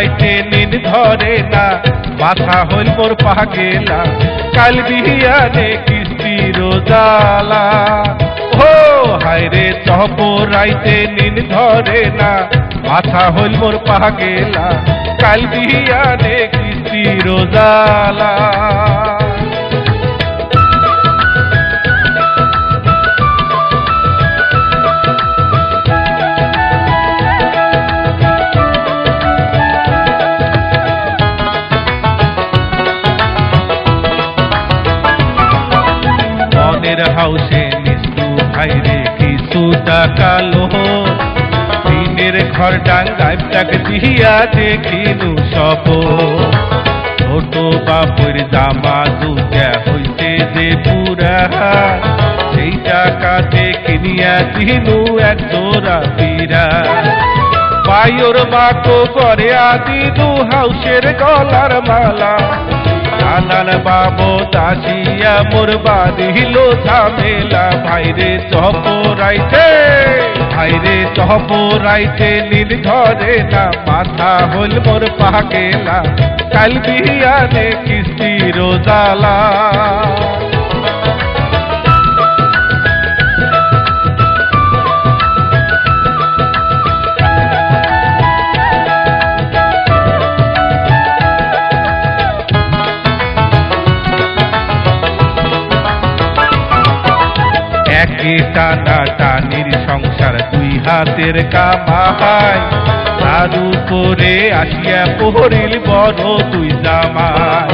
রাইতে নিন ধরে না, মাথা হইল মোর পাগেলা, কাল বিহিয়ানে কিস্তির জ্বালা। ও হায়রে চহপর রাইতে নিন ধরে না, মাথা হইল মোর পাগেলা, কাল বিহিয়ানে কিস্তির জ্বালা। হাউসে নিস্তু ভাইরে কিছু টাকা লোহ, দিনের ঘর ডাঙ্গায় টাক দিয়া দেখিনু সব, ছোট বাপুর জামা দুটা হইতে যে পুরা, সেই টাকাতে কিনিয়া দিনু এক জোড়া পীরা। বায়ুর মাকো করে আদিনু হাউসের গলার মালা, নানান বাবু দাসিয়া মোর বাঁধিল ঝামেলা। ভাইরে চহপরাইতে, ভাইরে চহপরাইতে নিন ধরে না, মাথা হইল মোর পাগেলা, কাল বিহিয়ানে কিস্তির জ্বালা। একে টানা টানির সংসার দুই হাতের কামাই, তার উপরে আসিয়া পড়িল বড় দুই জামাই।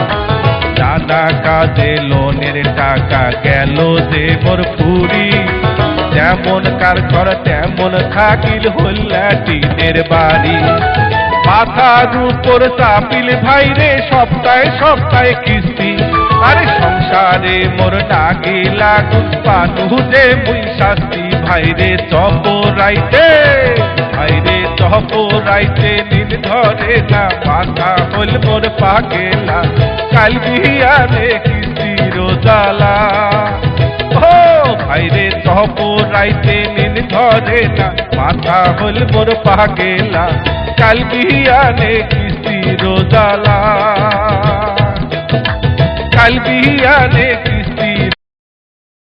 নানা কাজে লোনের টাকা গেল যে মোর ফুরি, যেমন কার ঘর তেমন থাকিল হল্লা টিনের বাড়ি। মাথার উপর চাপিল ভাইরে সপ্তাহে সপ্তাহে কিস্তি, আরে সংসারে মোর নাগে লাগুন পানু যে মুই শাস্তি। ভাইরে চহপরাইতে, ভাইরে চহপরাইতে নিন ধরে না, মাথা হইল মোর পাগেলা, কাল বিহিয়ানে কিস্তির জ্বালা। ও ভাইরে চহপরাইতে নিন ধরে না, মাথা হইল মোর পাগেলা, কাল বিহিয়ানে কিস্তির জ্বালা, কাল বিহিয়ানে।